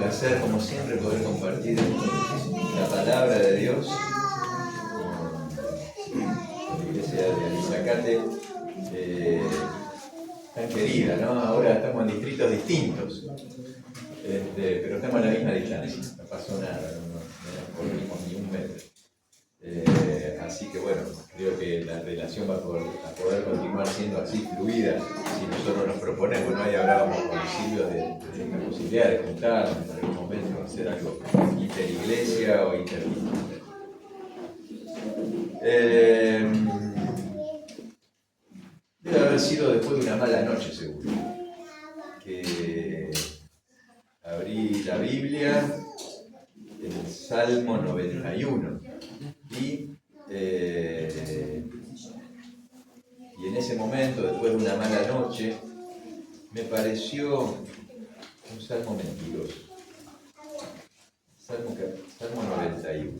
placer, como siempre, poder compartir la palabra de Dios con la iglesia de Alisacate, tan querida, ¿no? Ahora estamos en distritos distintos, pero estamos a la misma distancia, no pasó nada, no corrimos ni un metro. Así que bueno, creo que la relación va a poder continuar siendo así fluida si nosotros nos proponemos, ¿no? Y hablábamos con Silvio de la posibilidad de juntarnos en algún momento, hacer algo interiglesia o interdisciplinario. Debe haber sido después de una mala noche, seguro, que abrí la Biblia en el Salmo 91 y en ese momento, después de una mala noche, me pareció un salmo mentiroso. Salmo 91.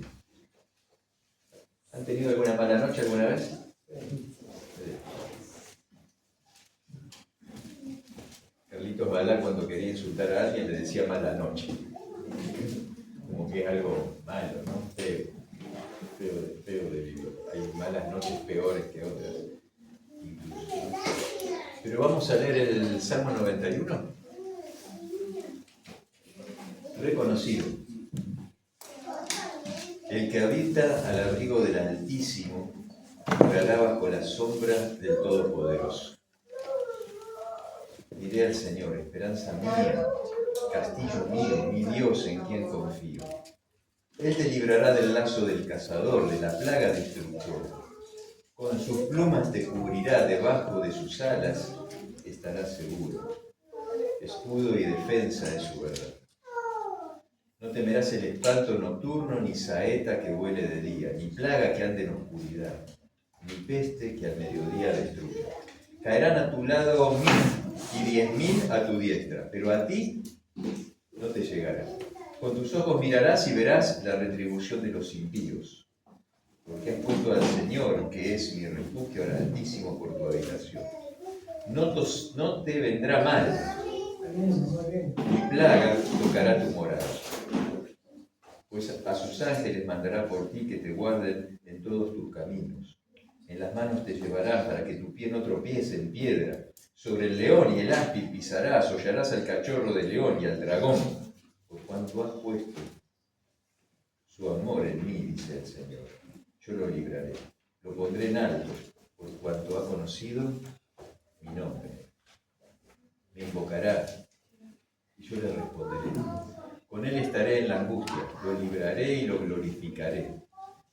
¿Han tenido alguna mala noche alguna vez? Sí. Carlitos Balá, cuando quería insultar a alguien, le decía mala noche. Como que es algo malo, ¿no? Feo de vivir. Hay malas noches peores que otras. Pero vamos a leer el Salmo 91. Reconocido. El que habita al abrigo del Altísimo morará bajo la sombra del Todopoderoso. Diré al Señor, esperanza mía, castillo mío, mi Dios en quien confío. Él te librará del lazo del cazador, de la plaga destructora. Con sus plumas te cubrirá, debajo de sus alas estarás seguro. Escudo y defensa es su verdad. No temerás el espanto nocturno, ni saeta que vuele de día, ni plaga que ande en oscuridad, ni peste que al mediodía destruya. Caerán a tu lado 1000 y 10.000 a tu diestra, pero a ti no te llegará. Con tus ojos mirarás y verás la retribución de los impíos. Porque has puesto al Señor, que es mi refugio, al Altísimo, por tu habitación. No te vendrá mal, ni plaga tocará tu morada. Pues a sus ángeles mandará por ti que te guarden en todos tus caminos. En las manos te llevarás para que tu pie no tropiece en piedra. Sobre el león y el áspid pisarás, hollarás al cachorro del león y al dragón. Por cuanto has puesto su amor en mí, dice el Señor. Yo lo libraré, lo pondré en alto, por cuanto ha conocido mi nombre. Me invocará y yo le responderé. Con él estaré en la angustia, lo libraré y lo glorificaré.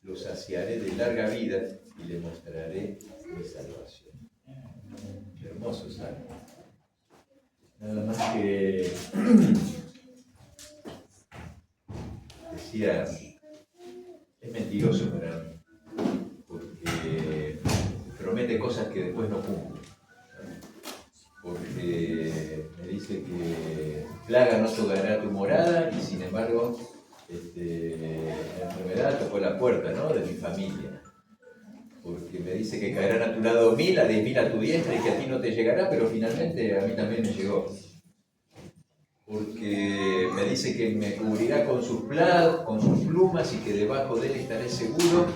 Lo saciaré de larga vida y le mostraré mi salvación. Qué hermoso salmo. Nada más que decía, es mentiroso para mí, porque promete cosas que después no cumple. Porque me dice que plaga no tocará tu morada y sin embargo la enfermedad tocó la puerta, ¿no?, de mi familia. Porque me dice que caerán a tu lado 1000, a 10.000 a tu diestra y que a ti no te llegará, pero finalmente a mí también me llegó. Porque me dice que me cubrirá con sus plumas y que debajo de él estaré seguro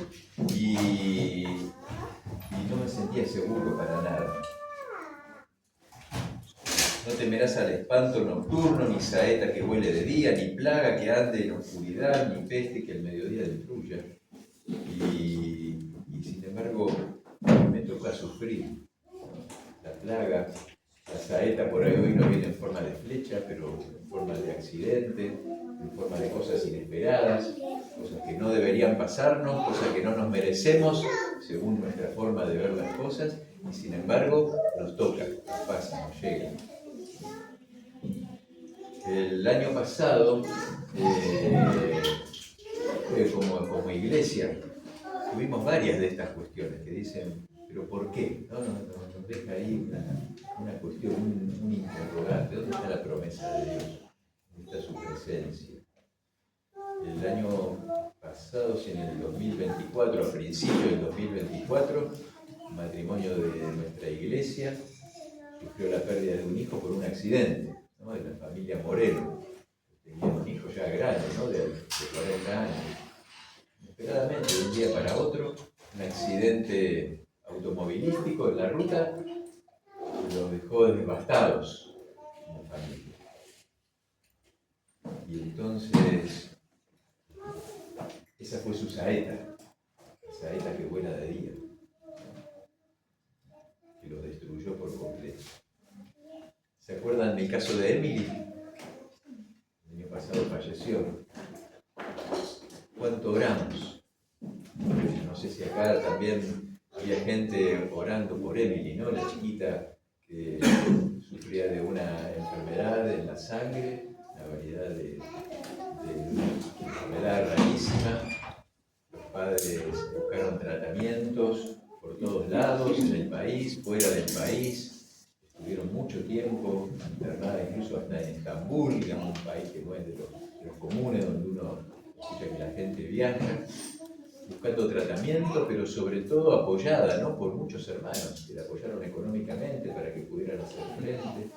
y no me sentía seguro para nada. No temerás al espanto nocturno, ni saeta que vuele de día, ni plaga que ande en oscuridad, ni peste que al mediodía destruya. Y sin embargo, me toca sufrir la plaga, la saeta por ahí hoy no viene en forma de flecha, pero en forma de accidente, en forma de cosas inesperadas, cosas que no deberían pasarnos, cosas que no nos merecemos, según nuestra forma de ver las cosas, y sin embargo nos toca, nos pasa, nos llega. El año pasado, como iglesia, tuvimos varias de estas cuestiones que dicen, ¿pero por qué? Nos deja ahí una cuestión, un interrogante. ¿Dónde está la promesa de Dios? ¿Dónde está su presencia? El año pasado, si en el 2024, a principios del 2024, el matrimonio de nuestra iglesia sufrió la pérdida de un hijo por un accidente, ¿no?, de la familia Moreno. Tenía un de 40 años. Inesperadamente, de un día para otro, un accidente automovilístico en la ruta los dejó devastados como familia. Y entonces, esa fue su saeta que vuela de día, que los destruyó por completo. ¿Se acuerdan del caso de Emily? El año pasado falleció. ¿Cuánto oramos? No sé si acá también había gente orando por Emily, ¿no? La chiquita que sufría de una enfermedad en la sangre, una variedad de una enfermedad rarísima. Los padres buscaron tratamientos por todos lados, en el país, fuera del país. Estuvieron mucho tiempo internada, incluso hasta en Estambul, digamos, un país que no es de los comunes, donde uno escucha que la gente viaja, buscando tratamiento, pero sobre todo apoyada, ¿no?, por muchos hermanos que la apoyaron económicamente para que pudieran hacer frente,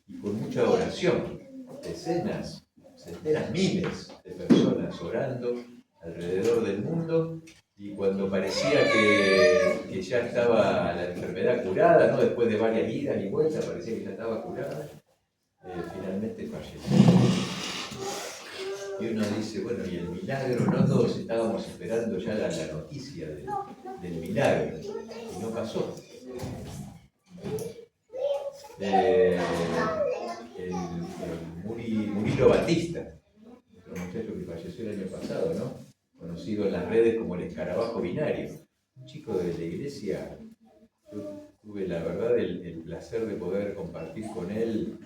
y con mucha oración, decenas, centenas, miles de personas orando alrededor del mundo, y cuando parecía que ya estaba la enfermedad curada, ¿no?, después de varias idas y vueltas, parecía que ya estaba curada, finalmente falleció. Y uno dice, bueno, y el milagro, no todos estábamos esperando ya la noticia del milagro, y no pasó. Murilo Batista, otro muchacho que falleció el año pasado, ¿no?, conocido en las redes como el escarabajo binario, un chico de la iglesia. Yo tuve la verdad el placer de poder compartir con él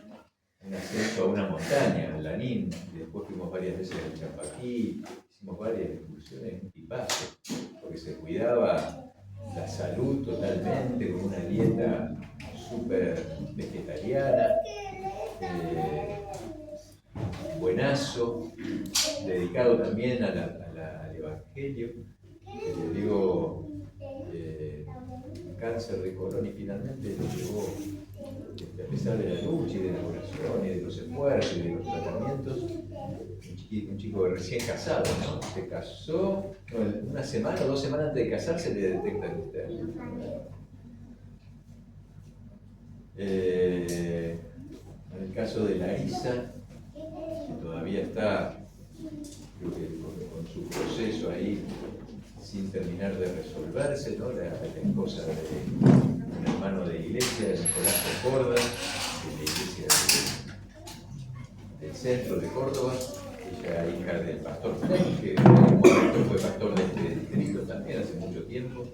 un ascenso a una montaña, en Lanín, y después fuimos varias veces al Champaquí, hicimos varias excursiones, un tipazo, porque se cuidaba la salud totalmente, con una dieta súper vegetariana, buenazo, dedicado también al Evangelio, que le dio cáncer de colon y finalmente lo llevó, a pesar de la lucha y de la oración y de los esfuerzos y de los tratamientos, un chico recién casado, ¿no? Se casó, una semana o 2 semanas antes de casarse le detectan esta enfermedad. En el caso de Larisa, que todavía está, creo que con su proceso ahí sin terminar de resolverse, ¿no?, la esposa de un hermano de iglesia, de Nicolás de Córdoba, de la iglesia del centro de Córdoba, ella hija del pastor Frank, que en un momento fue pastor de este distrito también hace mucho tiempo.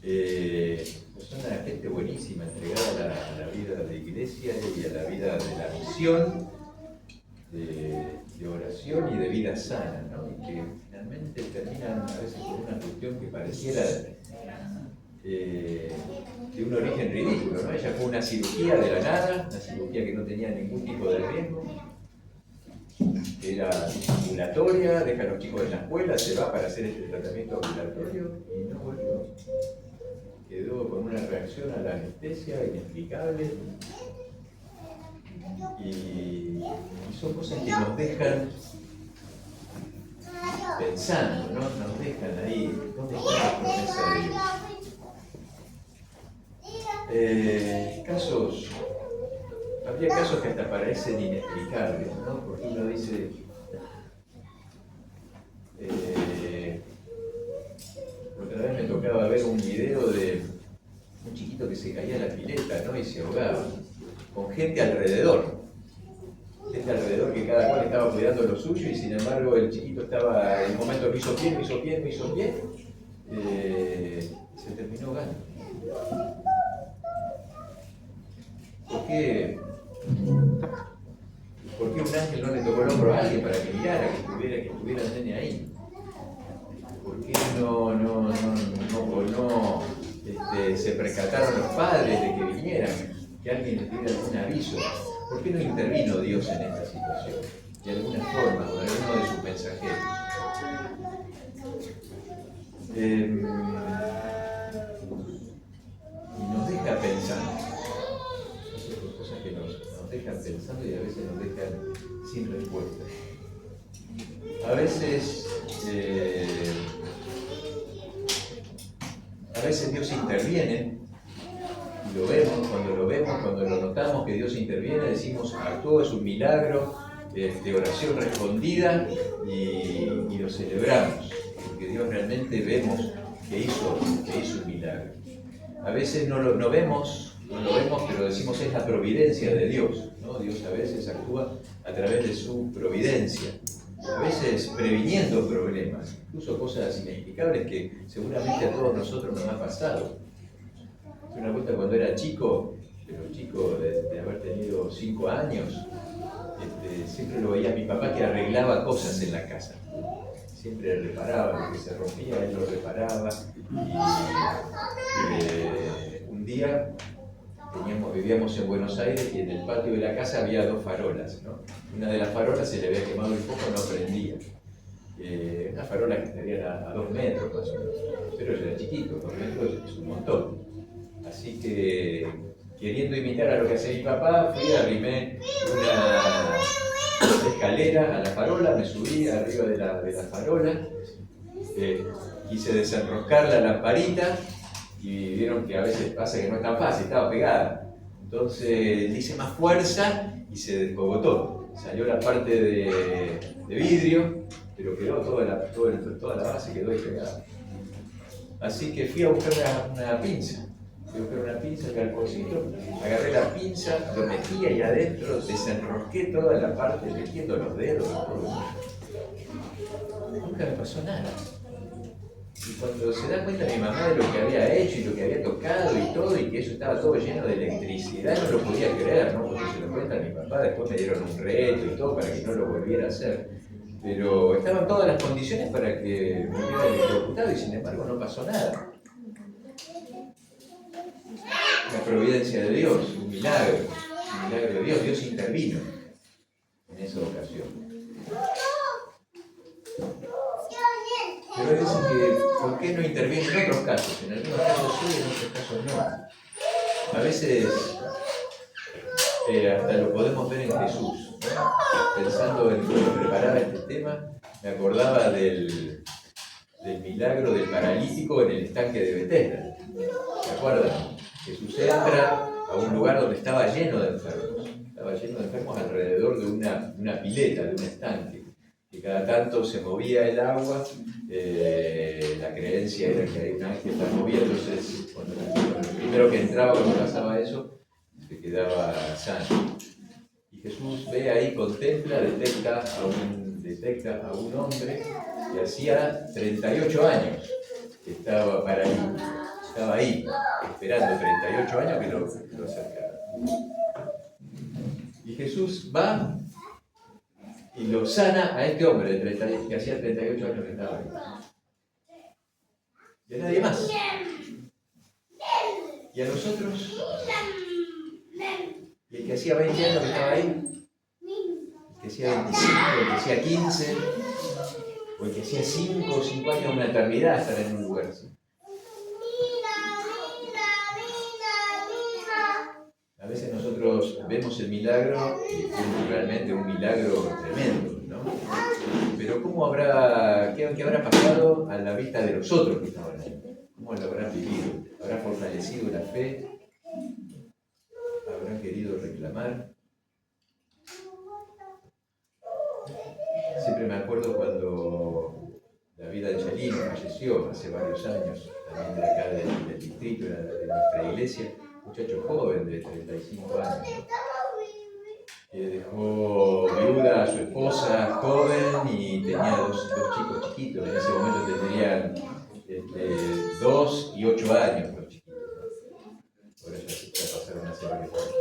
Pues una gente buenísima, entregada a la vida de iglesia y a la vida de la misión, de oración y de vida sana, ¿no?, y que finalmente terminan a veces con una cuestión que pareciera de un origen ridículo, ¿no? Ella fue una cirugía de la nada, una cirugía que no tenía ningún tipo de riesgo, era ambulatoria, deja a los chicos en la escuela, se va para hacer este tratamiento ambulatorio y no volvió. Quedó con una reacción a la anestesia inexplicable. Y son cosas que nos dejan pensando, ¿no? Nos dejan ahí, ¿dónde está la promesa de Dios? Habría casos que hasta parecen inexplicables, ¿no? Porque uno dice, otra vez me tocaba ver un video de un chiquito que se caía a la pileta, ¿no?, y se ahogaba, con gente alrededor que cada cual estaba cuidando lo suyo, y sin embargo el chiquito estaba, en el momento que hizo pie, se terminó ahogando. ¿Por qué un ángel no le tocó el hombro a alguien para que mirara, que estuviera el nene ahí? ¿Por qué no se percataron los padres de que vinieran, que alguien les diera algún aviso? ¿Por qué no intervino Dios en esta situación? De alguna forma, con alguno de sus mensajeros. Y nos deja pensando. Son cosas que nos dejan pensando y a veces nos dejan sin respuesta. A veces Dios interviene, y lo vemos, cuando lo notamos que Dios interviene, decimos, actuó, es un milagro de oración respondida y lo celebramos, porque Dios realmente vemos que hizo un milagro. A veces no lo vemos, pero decimos es la providencia de Dios, ¿no? Dios a veces actúa a través de su providencia, a veces previniendo problemas, incluso cosas inexplicables que seguramente a todos nosotros nos ha pasado. Una vuelta cuando era chico, pero chico de haber tenido 5 años, siempre lo veía a mi papá que arreglaba cosas en la casa. Siempre reparaba lo que se rompía, él lo reparaba. Y un día vivíamos en Buenos Aires y en el patio de la casa había 2 farolas, ¿no? Una de las farolas se le había quemado el foco, no prendía. Una farola que estaría a 2 metros más o menos, pero yo era chiquito, 2 metros es un montón. Así que, queriendo imitar a lo que hacía mi papá, arrimé una escalera a la farola, me subí arriba de la farola, quise desenroscar la lamparita y vieron que a veces pasa que no es tan fácil, estaba pegada. Entonces le hice más fuerza y se descogotó. Salió la parte de vidrio, pero quedó toda la base quedó ahí pegada. Así que fui a buscar una pinza. Fui a buscar una pinza, calcocito, agarré la pinza, lo metí ahí adentro, desenrosqué toda la parte, metiendo los dedos y todo. Nunca me pasó nada. Y cuando se da cuenta mi mamá de lo que había hecho y lo que había tocado y todo, y que eso estaba todo lleno de electricidad, no lo podía creer, ¿no? Porque se lo cuenta a mi papá, después me dieron un reto y todo para que no lo volviera a hacer. Pero estaban todas las condiciones para que me hubiera electrocutado y sin embargo no pasó nada. La providencia de Dios, un milagro de Dios. Dios intervino en esa ocasión. Pero hay veces que, ¿por qué no interviene en otros casos? En algunos casos sí, en otros casos no. A veces hasta lo podemos ver en Jesús, ¿no? Pensando en cómo preparaba este tema, me acordaba del milagro del paralítico en el estanque de Betesda. ¿Se acuerdan? Jesús entra a un lugar donde estaba lleno de enfermos. Estaba lleno de enfermos alrededor de una pileta, de un estanque. Y cada tanto se movía el agua, la creencia era que hay un ángel la movía, entonces cuando el primero que entraba, cuando pasaba eso, se quedaba sano. Y Jesús ve ahí, contempla, detecta a un hombre que hacía 38 años que estaba paralítico. Estaba ahí, esperando 38 años que lo acercara. Y Jesús va y lo sana a este hombre que hacía 38 años que estaba ahí. Y a nadie más. Y a los otros, y el que hacía 20 años que estaba ahí, el que hacía 25, el que hacía 15, o el que hacía 5 años, una eternidad estar en un lugar así. A veces nosotros vemos el milagro y es realmente un milagro tremendo, ¿no? Pero ¿qué habrá pasado a la vista de los otros que estaban ahí? ¿Cómo lo habrán vivido? ¿Habrá fortalecido la fe? ¿Habrán querido reclamar? Siempre me acuerdo cuando David Angelino falleció hace varios años, también de acá del distrito, de nuestra iglesia, muchacho joven de 35 años, ¿no? Dejó viuda a su esposa joven y tenía dos chicos chiquitos. En ese momento tendrían 2 y 8 años los chiquitos, ¿no? Ahora ya pasaron hace varios años.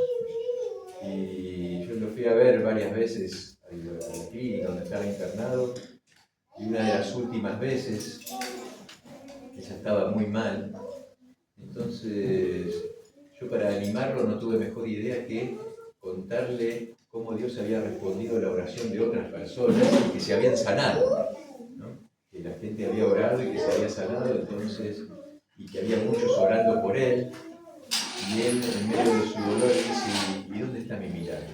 Y yo lo fui a ver varias veces a la clínica donde estaba internado, y una de las últimas veces ella estaba muy mal. Entonces yo, para animarlo, no tuve mejor idea que contarle cómo Dios había respondido a la oración de otras personas que se habían sanado, ¿no? Que la gente había orado y que se había sanado, entonces, y que había muchos orando por él, y él, en medio de su dolor, dice: ¿y dónde está mi milagro?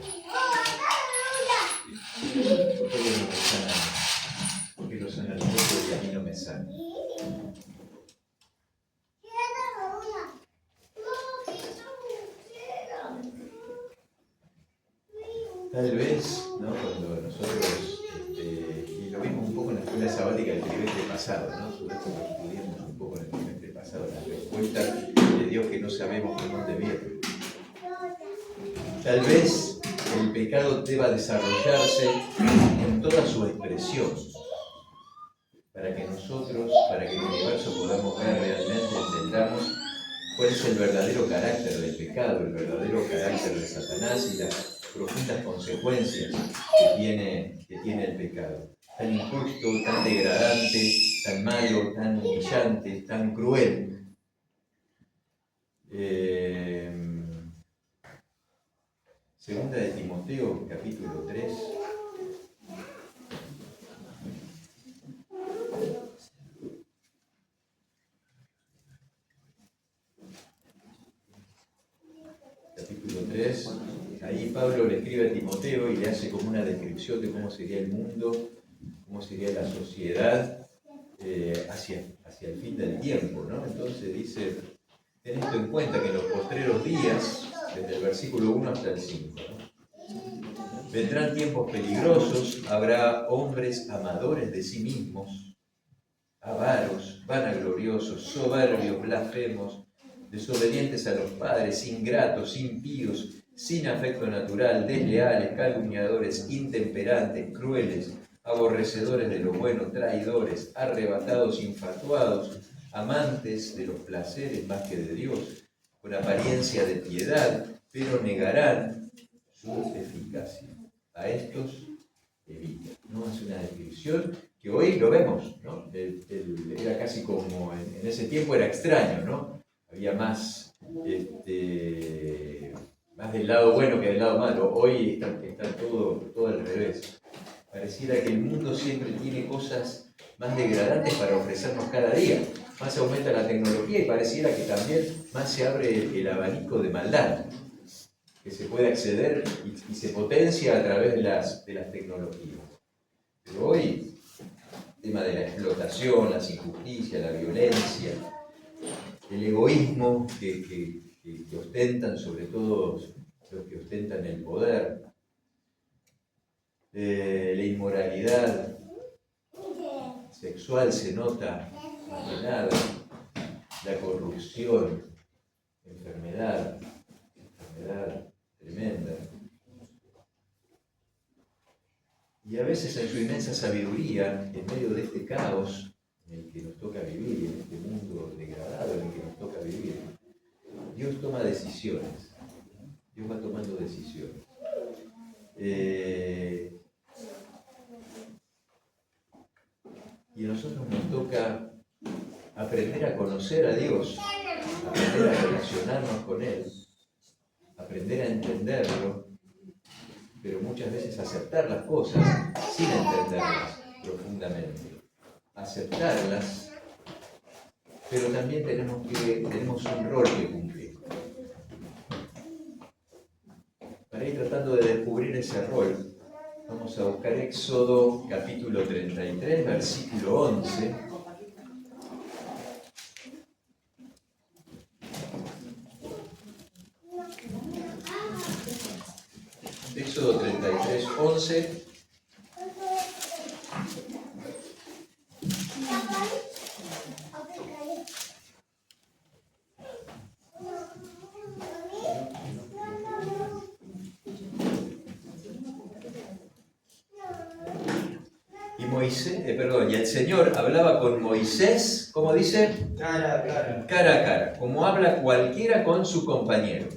¿Por qué Dios no me está sanando? Tal vez, ¿no? Cuando nosotros, y lo vimos un poco en la escuela sabática del trimestre pasado, ¿no? Sobre esto lo estudiamos un poco en el trimestre pasado, las respuestas de Dios que no sabemos por dónde vienen. Tal vez el pecado deba desarrollarse en toda su expresión, para que nosotros, para que el universo podamos ver realmente, entendamos cuál es el verdadero carácter del pecado, el verdadero carácter de Satanás y las profundas consecuencias que tiene el pecado. Tan injusto, tan degradante, tan malo, tan humillante, tan cruel. Segunda de Timoteo, capítulo 3. Capítulo 3, ahí Pablo le escribe a Timoteo y le hace como una descripción de cómo sería el mundo, cómo sería la sociedad hacia el fin del tiempo, ¿no? Entonces dice, ten esto en cuenta que en los postreros días, desde el versículo 1 hasta el 5, ¿no? Vendrán tiempos peligrosos, habrá hombres amadores de sí mismos, avaros, vanagloriosos, soberbios, blasfemos, desobedientes a los padres, ingratos, impíos, sin afecto natural, desleales, calumniadores, intemperantes, crueles, aborrecedores de lo bueno, traidores, arrebatados, infatuados, amantes de los placeres más que de Dios, con apariencia de piedad, pero negarán su eficacia. A estos evita. ¿No? Es una descripción que hoy lo vemos, ¿no? Era casi como, en ese tiempo era extraño, ¿no? Había más, más del lado bueno que del lado malo. Hoy está todo al revés. Pareciera que el mundo siempre tiene cosas más degradantes para ofrecernos cada día. Más aumenta la tecnología y pareciera que también más se abre el abanico de maldad que se puede acceder y se potencia a través de las tecnologías. Pero hoy, el tema de la explotación, las injusticias, la violencia, el egoísmo que ostentan, sobre todo los que ostentan el poder, la inmoralidad sexual se nota más que nada, la corrupción, enfermedad tremenda. Y a veces en su inmensa sabiduría, en medio de este caos en el que nos toca vivir, en este mundo degradado en el que nos toca vivir, Dios toma decisiones. Dios va tomando decisiones. Y a nosotros nos toca aprender a conocer a Dios, aprender a relacionarnos con Él, aprender a entenderlo, pero muchas veces aceptar las cosas sin entenderlas profundamente. Aceptarlas, pero también tenemos un rol que cumplir. Para ir tratando de descubrir ese rol, vamos a buscar Éxodo capítulo 33, versículo 11. Éxodo 33, 11. Y el Señor hablaba con Moisés, ¿cómo dice? Cara a cara. Cara a cara, como habla cualquiera con su compañero.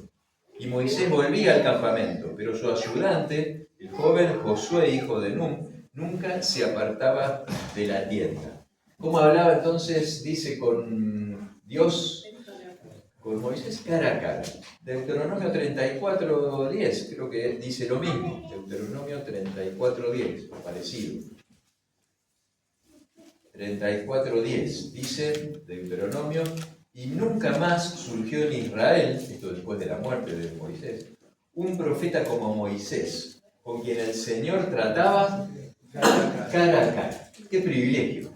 Y Moisés volvía al campamento, pero su ayudante, el joven Josué, hijo de Nun, nunca se apartaba de la tienda. ¿Cómo hablaba entonces, dice, con Dios? Con Moisés cara a cara. Deuteronomio 34:10, creo que dice lo mismo. Deuteronomio 34:10, parecido. 34:10, dice Deuteronomio, y nunca más surgió en Israel, esto después de la muerte de Moisés, un profeta como Moisés, con quien el Señor trataba cara a cara. ¡Qué privilegio!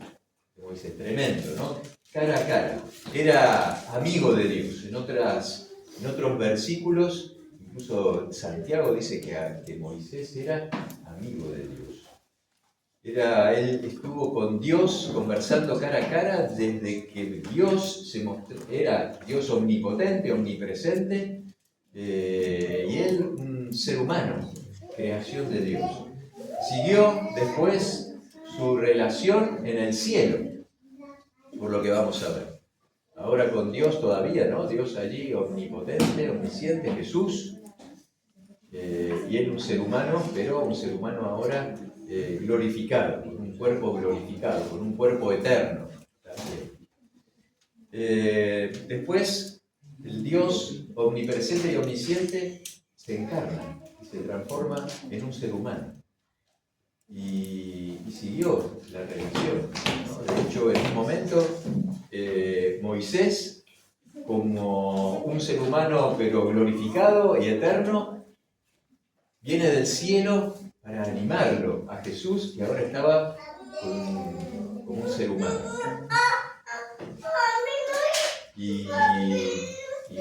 Moisés, tremendo, ¿no? Cara a cara. Era amigo de Dios. En otros versículos Incluso Santiago dice que Moisés era amigo de Dios. Él estuvo con Dios conversando cara a cara desde que Dios se mostró, era Dios omnipotente, omnipresente, y él un ser humano, creación de Dios. Siguió después su relación en el cielo, por lo que vamos a ver. Ahora con Dios todavía, ¿no? Dios allí, omnipotente, omnisciente, Jesús, y él un ser humano, pero un ser humano ahora glorificado, con un cuerpo glorificado, con un cuerpo eterno también. Después, el Dios omnipresente y omnisciente se encarna y se transforma en un ser humano. Y siguió la relación, ¿no? De hecho, en un momento, Moisés, como un ser humano pero glorificado y eterno, viene del cielo para animarlo a Jesús, que ahora estaba como un ser humano. Y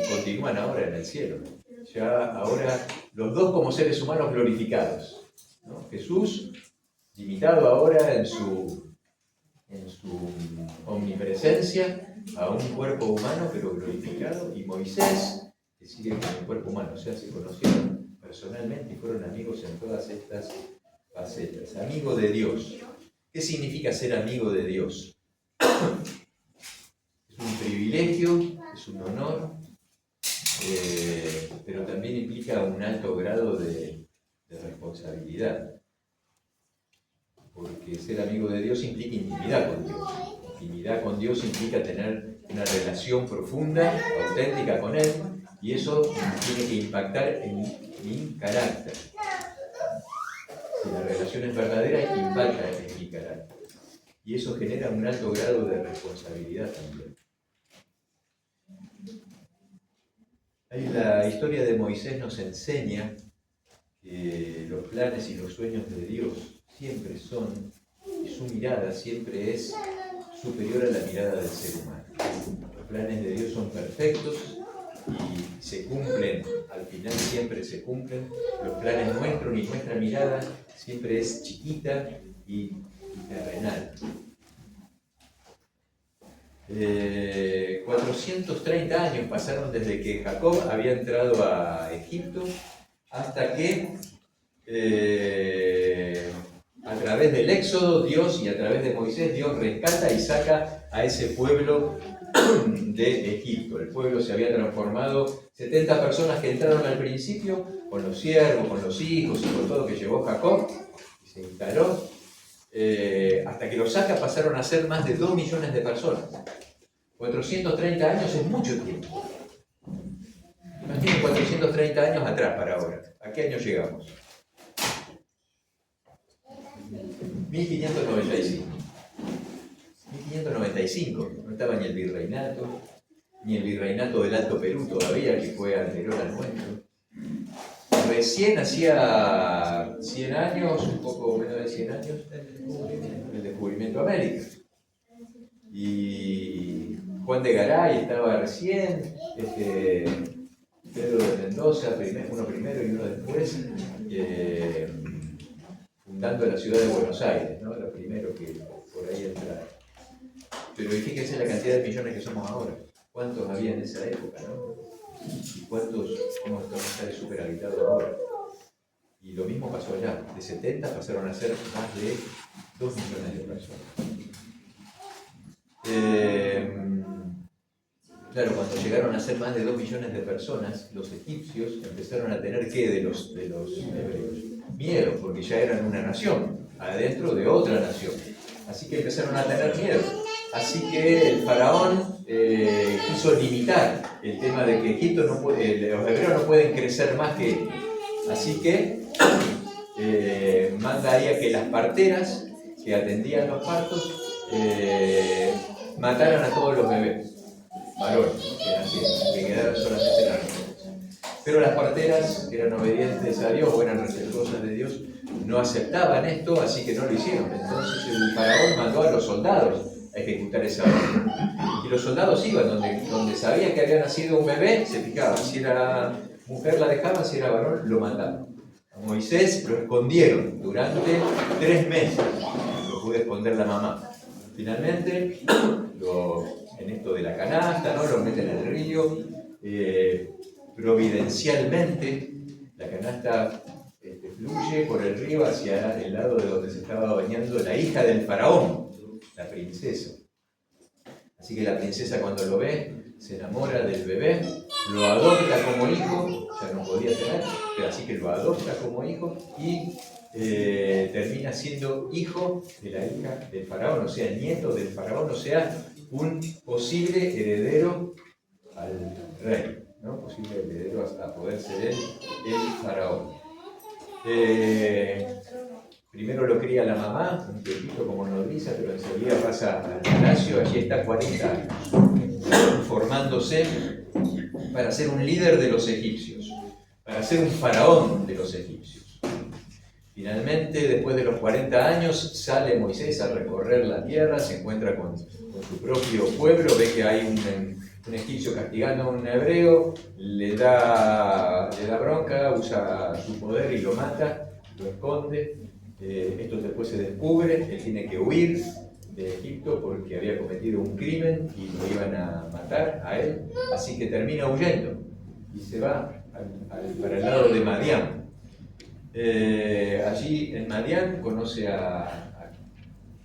continúan ahora en el cielo. Ya ahora los dos como seres humanos glorificados, ¿no? Jesús, limitado ahora en su omnipresencia a un cuerpo humano pero glorificado, y Moisés, que sigue con un cuerpo humano. O sea, se conocieron personalmente y fueron amigos en todas estas facetas. Amigo de Dios. ¿Qué significa ser amigo de Dios? Es un privilegio, es un honor, pero también implica un alto grado de responsabilidad. Porque ser amigo de Dios implica intimidad con Dios. Intimidad con Dios implica tener una relación profunda, auténtica con Él, y eso tiene que impactar en mi carácter. Si la relación es verdadera, impacta en mi carácter. Y eso genera un alto grado de responsabilidad también. Ahí la historia de Moisés nos enseña que los planes y los sueños de Dios siempre son, y su mirada siempre es superior a la mirada del ser humano. Los planes de Dios son perfectos y se cumplen, al final siempre se cumplen. Los planes nuestros y nuestra mirada siempre es chiquita y terrenal. 430 años pasaron desde que Jacob había entrado a Egipto hasta que a través del Éxodo Dios, y a través de Moisés, Dios rescata y saca a ese pueblo de Egipto. El pueblo se había transformado, 70 personas que entraron al principio, con los siervos, con los hijos y con todo que llevó Jacob, y se instaló, hasta que lo saca pasaron a ser más de 2 millones de personas. 430 años es mucho tiempo. Imaginen 430 años atrás para ahora. ¿A qué año llegamos? 1595. 1595. No estaba ni el virreinato del Alto Perú todavía, que fue anterior al nuestro. Recién hacía 100 años, un poco menos de 100 años, el descubrimiento de América. Y Juan de Garay estaba recién, Pedro de Mendoza, uno primero y uno después, fundando la ciudad de Buenos Aires, ¿no? Lo primero que por ahí entraron. Pero fíjense la cantidad de millones que somos ahora. ¿Cuántos había en esa época, no? ¿Y cuántos cómo está superhabitado ahora? Y lo mismo pasó allá. De 70 pasaron a ser más de 2 millones de personas. Claro, cuando llegaron a ser más de 2 millones de personas, los egipcios empezaron a tener ¿qué de los hebreos? Miedo, porque ya eran una nación, adentro de otra nación. Así que empezaron a tener miedo. Así que el faraón quiso limitar el tema de que Egipto no puede, los hebreos no pueden crecer más que ellos. Así que manda ahí a que las parteras que atendían los partos mataran a todos los bebés varones que nacieron, que quedaron solamente las mujeres. Pero las parteras, que eran obedientes a Dios o eran respetuosas de Dios, no aceptaban esto, así que no lo hicieron. Entonces el faraón mandó a los soldados a ejecutar esa orden. Y los soldados iban donde sabían que había nacido un bebé, se fijaban. Si era mujer la dejaban, si era varón, lo mataban. A Moisés lo escondieron durante 3 meses, lo pudo esconder la mamá. Finalmente, en esto de la canasta, ¿no? Lo meten en el río, providencialmente, la canasta fluye por el río hacia el lado de donde se estaba bañando la hija del faraón, la princesa. Así que la princesa, cuando lo ve, se enamora del bebé, lo adopta como hijo, ya no podía tener, pero así que lo adopta como hijo y termina siendo hijo de la hija del faraón, o sea, nieto del faraón, o sea, un posible heredero al rey, ¿no? Posible heredero a poder ser él el faraón. Primero lo cría la mamá, un tiempito como nodriza, pero enseguida pasa al palacio, allí está 40 años, formándose para ser un líder de los egipcios, para ser un faraón de los egipcios. Finalmente, después de los 40 años, sale Moisés a recorrer la tierra, se encuentra con su propio pueblo, ve que hay un egipcio castigando a un hebreo, le da bronca, usa su poder y lo mata, lo esconde. Esto después se descubre, él tiene que huir de Egipto porque había cometido un crimen y lo iban a matar a él, así que termina huyendo y se va para el lado de Madián. Allí en Madián conoce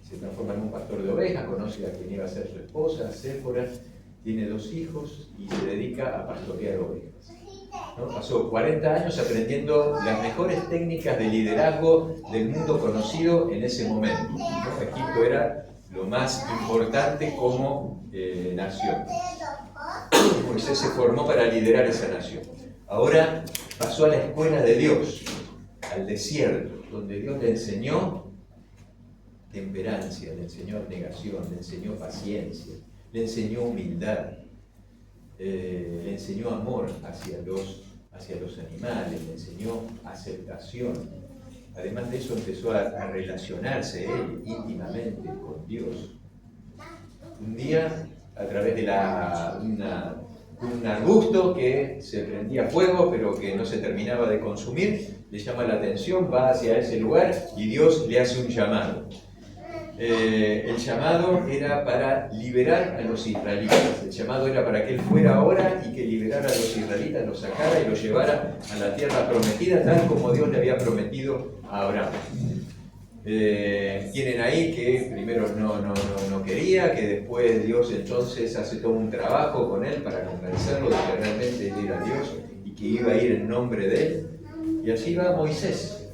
se transforma en un pastor de ovejas, conoce a quien iba a ser su esposa, Séfora, tiene 2 hijos y se dedica a pastorear ovejas, ¿no? Pasó 40 años aprendiendo las mejores técnicas de liderazgo del mundo conocido en ese momento, ¿no? Egipto era lo más importante como nación. Moisés se formó para liderar esa nación. Ahora pasó a la escuela de Dios, al desierto, donde Dios le enseñó temperancia, le enseñó abnegación, le enseñó paciencia, le enseñó humildad, le enseñó amor hacia los animales, le enseñó aceptación. Además de eso empezó a relacionarse él íntimamente con Dios. Un día, a través de un arbusto que se prendía fuego pero que no se terminaba de consumir, le llama la atención, va hacia ese lugar y Dios le hace un llamado. El llamado era para liberar a los israelitas. El llamado era para que él fuera ahora y que liberara a los israelitas, los sacara y los llevara a la tierra prometida, tal como Dios le había prometido a Abraham. Tienen ahí que primero no quería, que después Dios entonces hace todo un trabajo con él para convencerlo de que realmente él era Dios y que iba a ir en nombre de él. Y así va Moisés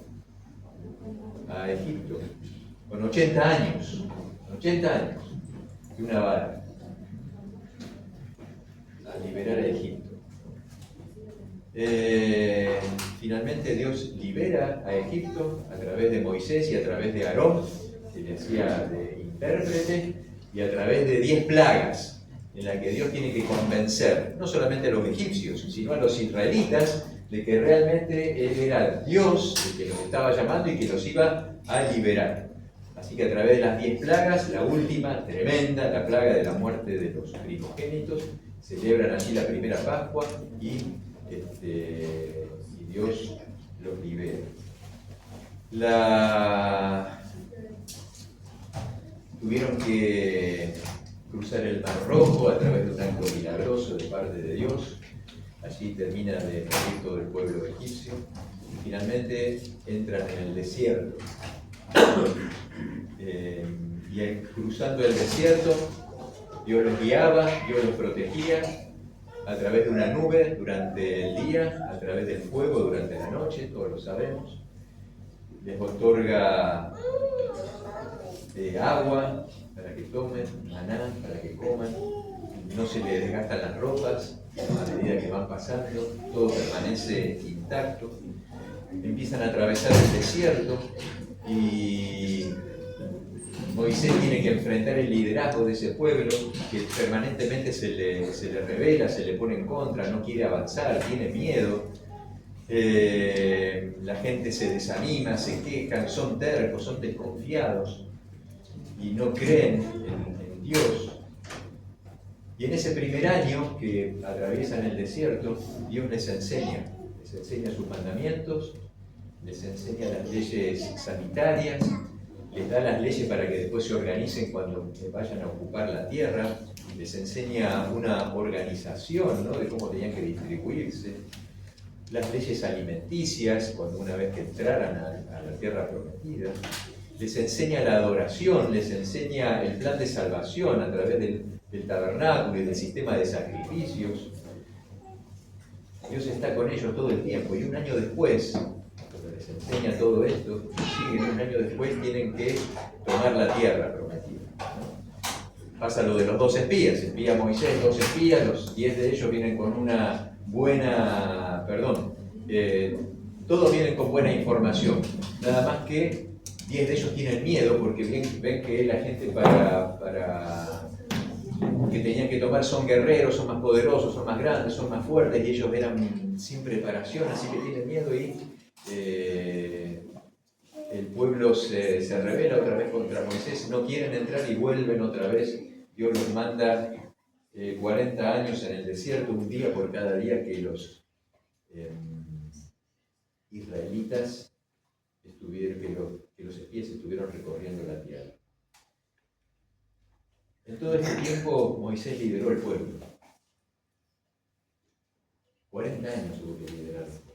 a Egipto, con 80 años, y una vara, a liberar a Egipto. Finalmente Dios libera a Egipto a través de Moisés y a través de Aarón, que le hacía de intérprete, y a través de 10 plagas, en las que Dios tiene que convencer no solamente a los egipcios, sino a los israelitas de que realmente Él era Dios, el que los estaba llamando y que los iba a liberar. Así que a través de las 10 plagas, la última, tremenda, la plaga de la muerte de los primogénitos, celebran allí la primera Pascua y Dios los libera. Tuvieron que cruzar el Mar Rojo a través de un acto milagroso de parte de Dios. Allí termina de morir todo el pueblo egipcio y finalmente entran en el desierto. Y cruzando el desierto, Dios los guiaba, Dios los protegía a través de una nube durante el día, a través del fuego durante la noche, todos lo sabemos. Les otorga agua para que tomen, maná para que coman, no se les desgastan las ropas a medida que van pasando, todo permanece intacto. Empiezan a atravesar el desierto y Moisés tiene que enfrentar el liderazgo de ese pueblo que permanentemente se le revela, se le pone en contra, no quiere avanzar, tiene miedo. La gente se desanima, se quejan, son tercos, son desconfiados y no creen en Dios. Y en ese primer año que atraviesan el desierto, Dios les enseña les enseña sus mandamientos, les enseña las leyes sanitarias, les da las leyes para que después se organicen cuando vayan a ocupar la tierra, les enseña una organización, ¿no?, de cómo tenían que distribuirse, las leyes alimenticias, cuando una vez que entraran a la tierra prometida, les enseña la adoración, les enseña el plan de salvación a través del tabernáculo y del sistema de sacrificios. Dios está con ellos todo el tiempo, y un año después, cuando les enseña todo esto, siguen, un año después tienen que tomar la tierra prometida. Pasa lo de los 2 espías, espía Moisés, 2 espías, los 10 de ellos vienen con una buena, todos vienen con buena información, nada más que 10 de ellos tienen miedo porque ven que la gente que tenían que tomar son guerreros, son más poderosos, son más grandes, son más fuertes, y ellos eran sin preparación, así que tienen miedo, y el pueblo se rebela otra vez contra Moisés, no quieren entrar y vuelven otra vez. Dios los manda 40 años en el desierto, un día por cada día que los israelitas que los espías estuvieron recorriendo la tierra. En todo este tiempo Moisés lideró el pueblo. 40 años tuvo que liderarlo.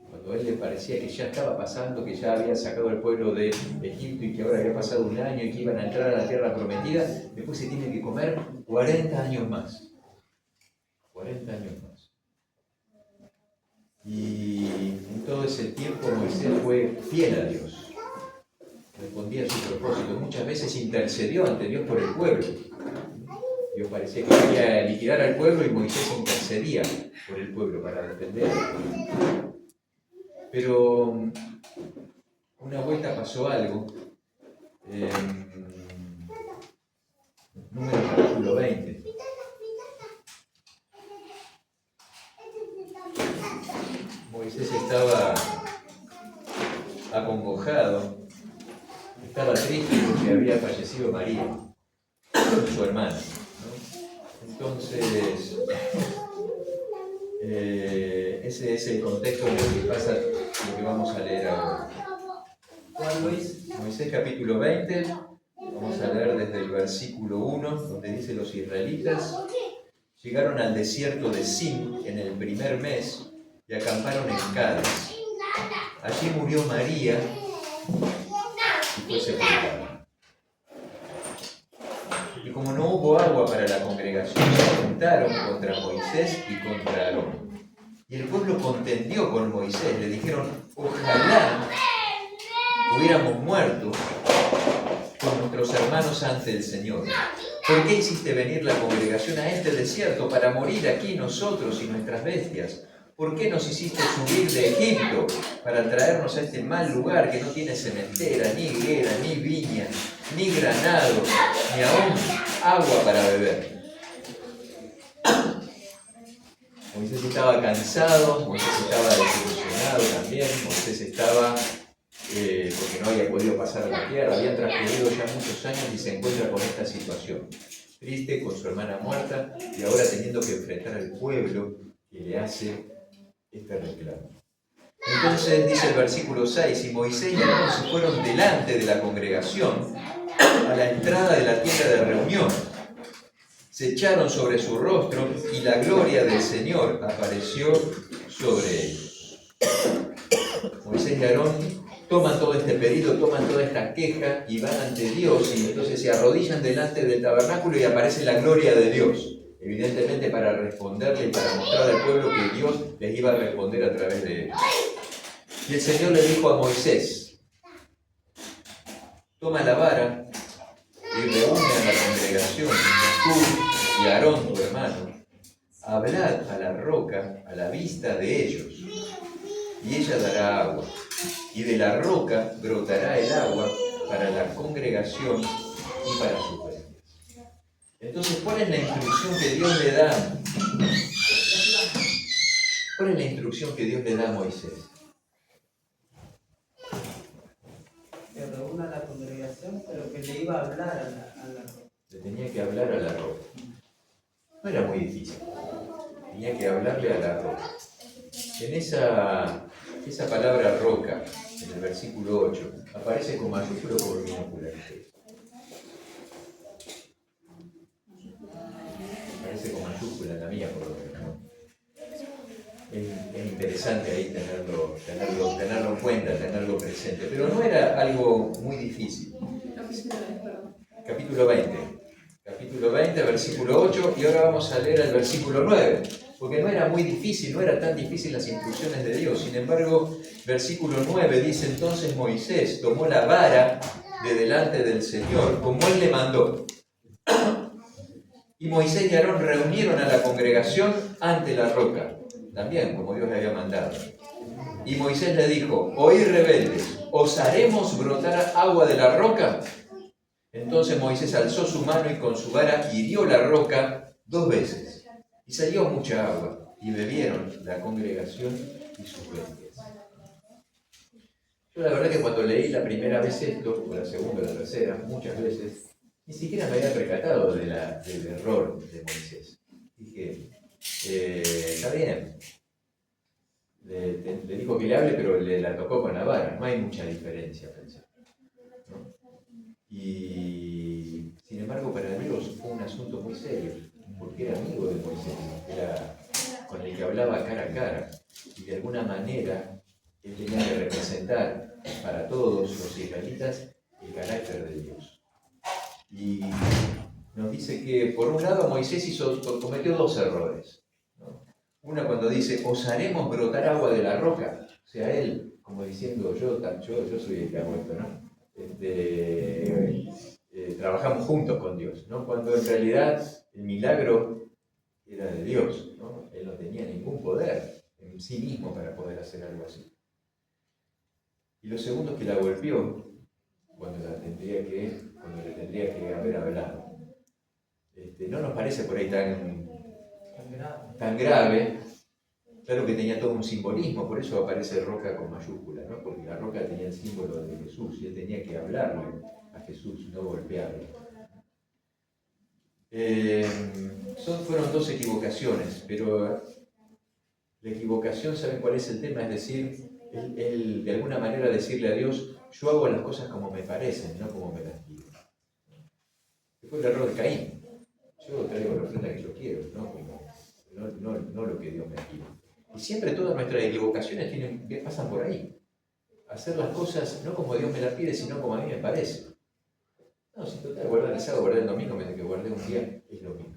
Cuando a él le parecía que ya estaba pasando, que ya había sacado al pueblo de Egipto y que ahora había pasado un año y que iban a entrar a la tierra prometida, después se tiene que comer 40 años más. 40 años más. Y en todo ese tiempo Moisés fue fiel a Dios. Respondía a su propósito. Muchas veces intercedió ante Dios por el pueblo. Dios parecía que quería liquidar al pueblo y Moisés intercedía por el pueblo para defender al pueblo. Pero una vuelta pasó algo. Números capítulo 20. Moisés estaba acongojado, estaba triste porque había fallecido María, su hermana, ¿no? Entonces, ese es el contexto en el que pasa lo que vamos a leer ahora. ¿Cuál, Luis? Moisés capítulo 20, vamos a leer desde el versículo 1, donde dice: los israelitas llegaron al desierto de Sin en el primer mes y acamparon en Cádiz. Allí murió María y fue sepultada. Y como no hubo agua para la congregación, se juntaron contra Moisés y contra Aarón. Y el pueblo contendió con Moisés, le dijeron: ojalá hubiéramos muerto con nuestros hermanos ante el Señor. ¿Por qué hiciste venir la congregación a este desierto para morir aquí nosotros y nuestras bestias? ¿Por qué nos hiciste subir de Egipto para traernos a este mal lugar que no tiene cementera, ni higuera, ni viña, ni granado, ni aún agua para beber? Moisés estaba cansado, Moisés estaba desilusionado también, Moisés estaba porque no había podido pasar a la tierra, habían transcurrido ya muchos años y se encuentra con esta situación. Triste, con su hermana muerta, y ahora teniendo que enfrentar al pueblo que le hace este reclamo. Entonces dice el versículo 6, y Moisés y Aarón se fueron delante de la congregación a la entrada de la tienda de reunión. Se echaron sobre su rostro y la gloria del Señor apareció sobre ellos. Moisés y Aarón toman todo este pedido, toman toda esta queja y van ante Dios, y entonces se arrodillan delante del tabernáculo y aparece la gloria de Dios, evidentemente para responderle y para mostrar al pueblo que Dios les iba a responder a través de ellos. Y el Señor le dijo a Moisés: toma la vara y reúne a la congregación, tú y Aarón tu hermano, hablad a la roca a la vista de ellos, y ella dará agua, y de la roca brotará el agua para la congregación y para sus bestias. Entonces, ¿cuál es la instrucción que Dios le da? ¿Cuál es la instrucción que Dios le da a Moisés? Que reúna a la congregación, pero que le iba a hablar a la roca. Le tenía que hablar a la roca. No era muy difícil. Tenía que hablarle a la roca. En esa palabra roca, en el versículo 8, aparece con mayúscula o con minúscula. Aparece con mayúscula en la mía, por lo menos, ¿no? Es interesante ahí tenerlo en cuenta, tenerlo presente. Pero no era algo muy difícil. Capítulo 20, versículo 8, y ahora vamos a leer el versículo 9, porque no era muy difícil, no era tan difícil las instrucciones de Dios. Sin embargo, versículo 9 dice: entonces Moisés tomó la vara de delante del Señor, como él le mandó. Y Moisés y Aarón reunieron a la congregación ante la roca, también como Dios le había mandado. Y Moisés le dijo: oíd rebeldes, ¿os haremos brotar agua de la roca? Entonces Moisés alzó su mano y con su vara hirió la roca 2 veces. Y salió mucha agua, y bebieron la congregación y sus bestias. Yo la verdad que cuando leí la primera vez esto, o la segunda o la tercera, muchas veces, ni siquiera me había percatado del error de Moisés. Dije, está bien. Le dijo que le hable, pero la tocó con la vara. No hay mucha diferencia, pensé, ¿no? Y sin embargo, para Dios fue un asunto muy serio, porque era amigo de Moisés, era con el que hablaba cara a cara, y de alguna manera él tenía que representar para todos los israelitas el carácter de Dios. Y nos dice que, por un lado, Moisés cometió 2 errores, ¿no? Una, cuando dice: os haremos brotar agua de la roca. O sea, él, como diciendo: yo soy el que hago esto, ¿no? Trabajamos juntos con Dios, ¿no? Cuando en realidad el milagro era de Dios, ¿no? Él no tenía ningún poder en sí mismo para poder hacer algo así. Y lo segundo es que la golpeó cuando le tendría que haber hablado. No nos parece por ahí tan grave. Claro que tenía todo un simbolismo, por eso aparece roca con mayúscula, ¿no? Porque la roca tenía el símbolo de Jesús y él tenía que hablarle a Jesús, no golpearlo. Fueron 2 equivocaciones, pero la equivocación, ¿saben cuál es el tema? Es decir, él de alguna manera decirle a Dios: yo hago las cosas como me parecen, no como me las pido. Fue el error de Caín. Yo traigo la ofrenda que yo quiero, no lo que Dios me pide. Y siempre todas nuestras equivocaciones pasan por ahí. Hacer las cosas no como Dios me las pide, sino como a mí me parece. No, si total, guardar el sábado, guardar el domingo, mientras que guardé un día, es lo mismo.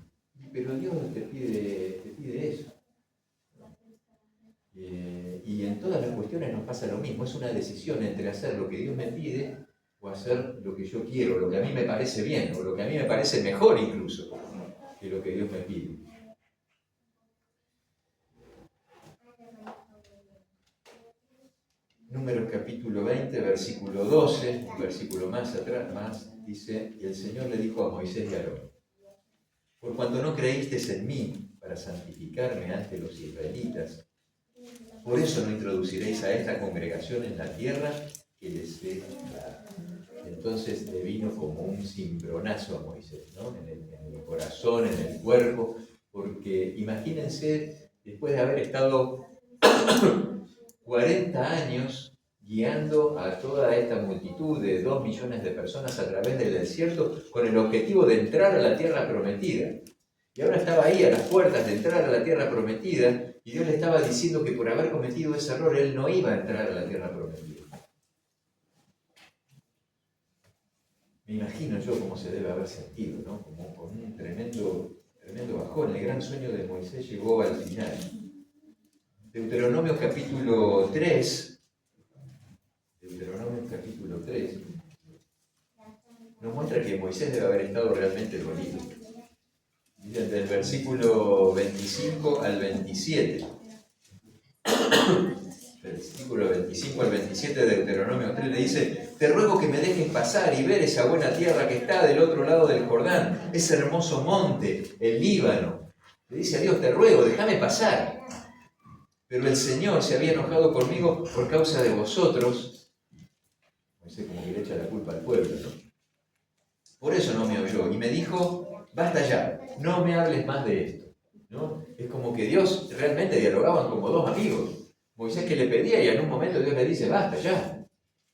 Pero Dios te pide eso. Y en todas las cuestiones nos pasa lo mismo. Es una decisión entre hacer lo que Dios me pide o hacer lo que yo quiero, lo que a mí me parece bien, o lo que a mí me parece mejor incluso que lo que Dios me pide. Números capítulo 20, versículo 12, un versículo más atrás, dice: y el Señor le dijo a Moisés y a Aarón: por cuanto no creísteis en mí para santificarme ante los israelitas, por eso no introduciréis a esta congregación en la tierra que les he dado. Entonces le vino como un cimbronazo a Moisés, ¿no? En el corazón, en el cuerpo, porque imagínense, después de haber estado 40 años guiando a toda esta multitud de 2 millones de personas a través del desierto con el objetivo de entrar a la tierra prometida. Y ahora estaba ahí a las puertas de entrar a la tierra prometida y Dios le estaba diciendo que por haber cometido ese error él no iba a entrar a la tierra prometida. Me imagino yo cómo se debe haber sentido, ¿no? Como con un tremendo bajón. El gran sueño de Moisés llegó al final. Deuteronomio capítulo 3 nos muestra que Moisés debe haber estado realmente dolido. Miren, del versículo 25 al 27. Versículo 25 al 27 de Deuteronomio 3 le dice: te ruego que me dejes pasar y ver esa buena tierra que está del otro lado del Jordán, ese hermoso monte, el Líbano. Le dice a Dios: te ruego, déjame pasar. Pero el Señor se había enojado conmigo por causa de vosotros. Moisés como que le echa la culpa al pueblo, ¿no? Por eso no me oyó. Y me dijo: basta ya, no me hables más de esto, ¿no? Es como que Dios realmente dialogaban como 2 amigos. Moisés que le pedía y en un momento Dios le dice, basta ya,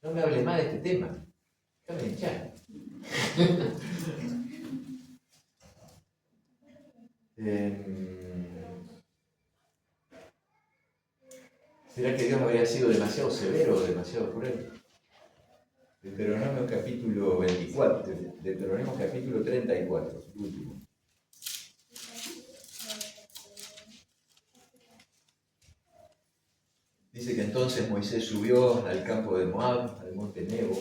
no me hables más de este tema, déjame hinchar. ¿Será que Dios habría sido demasiado severo o demasiado cruel? Deuteronomio capítulo 24, Deuteronomio capítulo 34, el último. Dice que entonces Moisés subió al campo de Moab, al monte Nebo,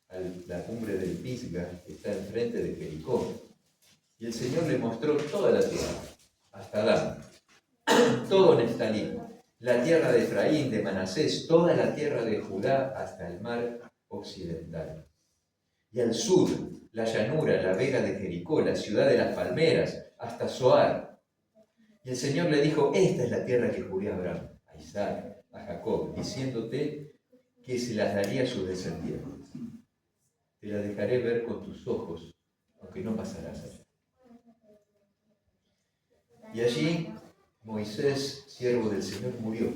a la cumbre del Pisga, que está enfrente de Jericó. Y el Señor le mostró toda la tierra, hasta Dan, todo Neftalí, la tierra de Efraín, de Manasés, toda la tierra de Judá, hasta el mar occidental. Y al sur, la llanura, la vega de Jericó, la ciudad de las palmeras, hasta Zoar. Y el Señor le dijo, esta es la tierra que juré a Abraham, a Isaac, a Jacob, diciéndote que se las daría a sus descendientes. Te la dejaré ver con tus ojos, aunque no pasarás allá. Y allí Moisés, siervo del Señor, murió.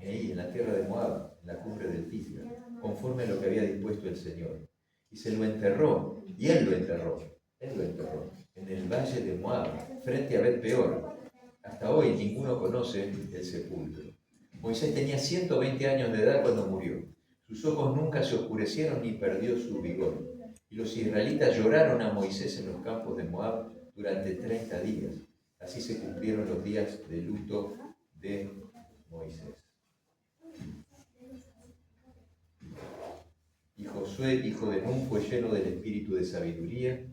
Ahí, en la tierra de Moab, en la cumbre del Pisga, conforme a lo que había dispuesto el Señor. Y se lo enterró, y él lo enterró, en el valle de Moab, frente a Bet Peor. Hasta hoy ninguno conoce el sepulcro. Moisés tenía 120 años de edad cuando murió. Sus ojos nunca se oscurecieron ni perdió su vigor. Y los israelitas lloraron a Moisés en los campos de Moab durante 30 días. Así se cumplieron los días de luto de Moisés. Y Josué, hijo de Nun, fue lleno del espíritu de sabiduría,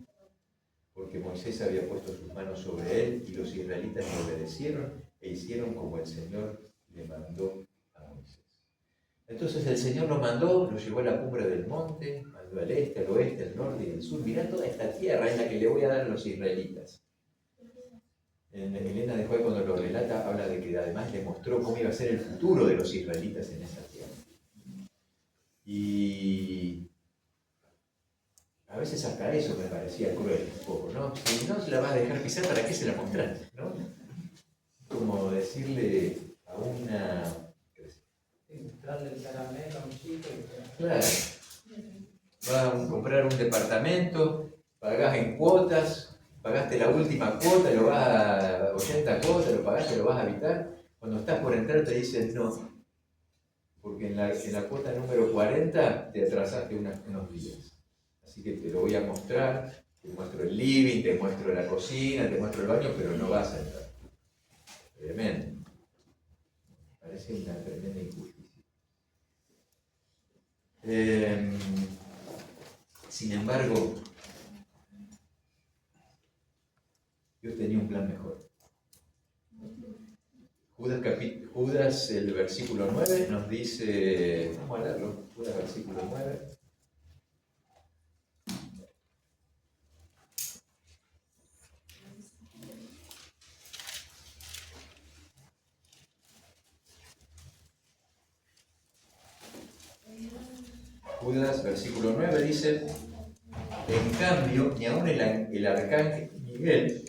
porque Moisés había puesto sus manos sobre él, y los israelitas le obedecieron e hicieron como el Señor le mandó a Moisés. Entonces el Señor lo mandó, lo llevó a la cumbre del monte, mandó al este, al oeste, al norte y al sur. Mirá toda esta tierra es la que le voy a dar a los israelitas. Elena de Juárez, cuando lo relata, habla de que además le mostró cómo iba a ser el futuro de los israelitas en esa tierra. Y a veces hasta eso me parecía cruel un poco, ¿no? Si no se la vas a dejar pisar, ¿para qué se la mostraste? ¿No? Como decirle a una... Darle el caramelo a un chico y... Claro. Vas a comprar un departamento, pagás en cuotas, pagaste la última cuota, lo vas a 80 cuotas, lo pagaste, lo vas a habitar. Cuando estás por entrar te dicen no, porque en la cuota número 40 te atrasaste unos días. Así que te lo voy a mostrar, te muestro el living, te muestro la cocina, te muestro el baño, pero no vas a entrar. Tremendo. Parece una tremenda injusticia. Sin embargo, Dios tenía un plan mejor. Judas, el versículo 9, nos dice, vamos a leerlo, Judas versículo 9. Judas, versículo 9, dice, en cambio, ni aun el arcángel Miguel,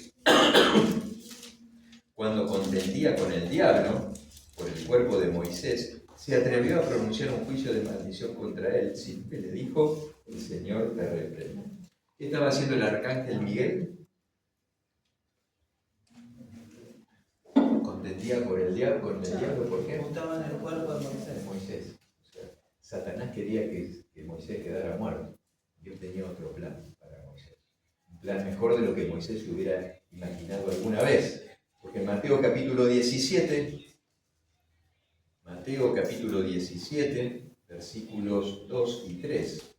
cuando contendía con el diablo por el cuerpo de Moisés, se atrevió a pronunciar un juicio de maldición contra él, sin que le dijo, el Señor te reprenda. ¿Qué estaba haciendo el arcángel Miguel? Contendía con el diablo, ¿por qué? Estaban en el cuerpo de Moisés. O sea, Satanás quería que Moisés quedara muerto. Dios tenía otro plan para Moisés. Un plan mejor de lo que Moisés se hubiera imaginado alguna vez. Porque en Mateo capítulo 17, versículos 2 y 3.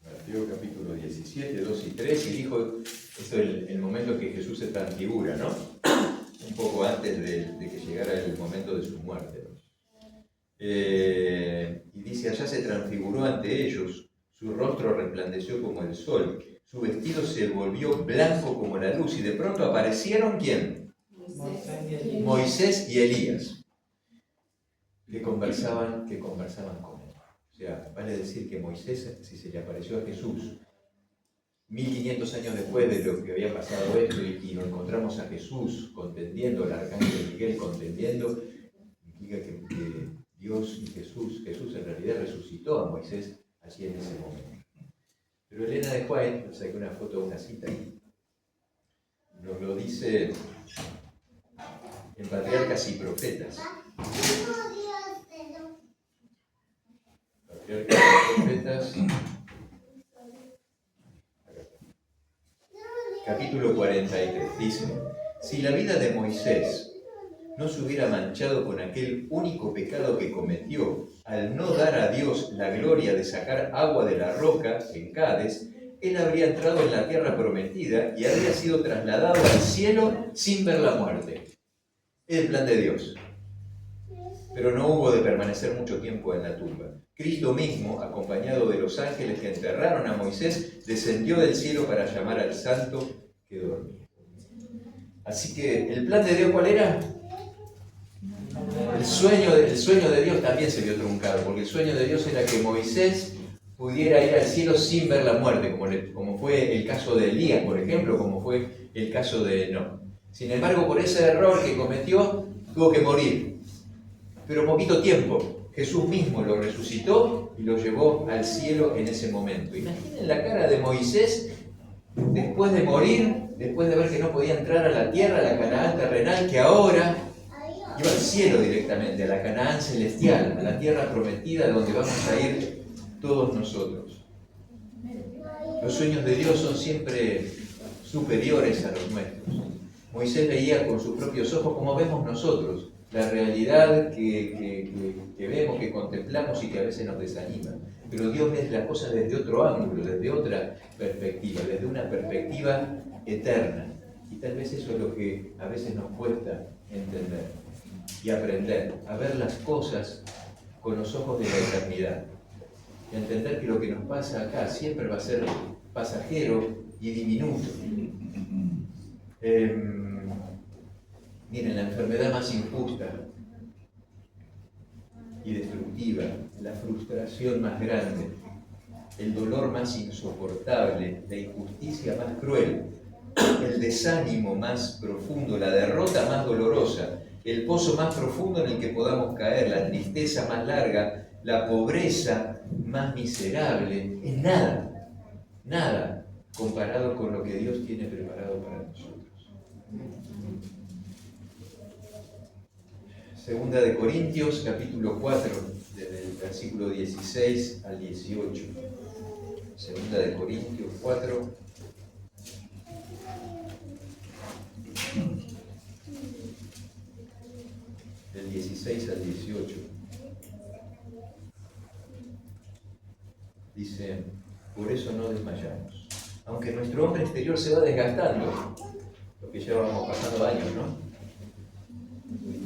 Mateo capítulo 17, 2 y 3, y dijo, esto es el momento que Jesús se transfigura, ¿no? Un poco antes de que llegara el momento de su muerte, ¿no? Y dice, allá se transfiguró ante ellos, su rostro resplandeció como el sol, su vestido se volvió blanco como la luz, y de pronto aparecieron, ¿quién? Moisés y Elías, que conversaban con él. O sea, vale decir que Moisés, si se le apareció a Jesús 1500 años después de lo que había pasado esto y lo encontramos a Jesús contendiendo, el arcángel Miguel contendiendo, implica que Dios y Jesús en realidad resucitó a Moisés allí en ese momento. Pero Elena de White, nos saqué una foto de una cita ahí, nos lo dice en Patriarcas y Profetas. Patriarcas y Profetas, capítulo 43, dice: si la vida de Moisés no se hubiera manchado con aquel único pecado que cometió al no dar a Dios la gloria de sacar agua de la roca en Cádiz, él habría entrado en la tierra prometida y habría sido trasladado al cielo sin ver la muerte. Es el plan de Dios. Pero no hubo de permanecer mucho tiempo en la tumba. Cristo mismo, acompañado de los ángeles que enterraron a Moisés, descendió del cielo para llamar al santo que dormía. Así que, ¿el plan de Dios cuál era? El sueño de Dios también se vio truncado, porque el sueño de Dios era que Moisés pudiera ir al cielo sin ver la muerte, como fue el caso de Elías, por ejemplo, como fue el caso de Enoc. Sin embargo, por ese error que cometió, tuvo que morir. Pero poquito tiempo, Jesús mismo lo resucitó y lo llevó al cielo en ese momento. Imaginen la cara de Moisés después de morir, después de ver que no podía entrar a la tierra, a la Canaán terrenal, que ahora iba al cielo directamente, a la Canaán celestial, a la tierra prometida donde vamos a ir todos nosotros. Los sueños de Dios son siempre superiores a los nuestros. Moisés veía con sus propios ojos como vemos nosotros, la realidad que vemos, que contemplamos y que a veces nos desanima. Pero Dios ve las cosas desde otro ángulo, desde otra perspectiva, desde una perspectiva eterna. Y tal vez eso es lo que a veces nos cuesta entender y aprender, a ver las cosas con los ojos de la eternidad. Y entender que lo que nos pasa acá siempre va a ser pasajero y diminuto. Miren, la enfermedad más injusta y destructiva, la frustración más grande, el dolor más insoportable, la injusticia más cruel, el desánimo más profundo, la derrota más dolorosa, el pozo más profundo en el que podamos caer, la tristeza más larga, la pobreza más miserable, es nada, nada comparado con lo que Dios tiene preparado para nosotros. Segunda de Corintios, capítulo 4, desde el versículo 16 al 18. Segunda de Corintios 4, del 16 al 18. Dice: por eso no desmayamos. Aunque nuestro hombre exterior se va desgastando, lo que ya vamos pasando años, ¿no?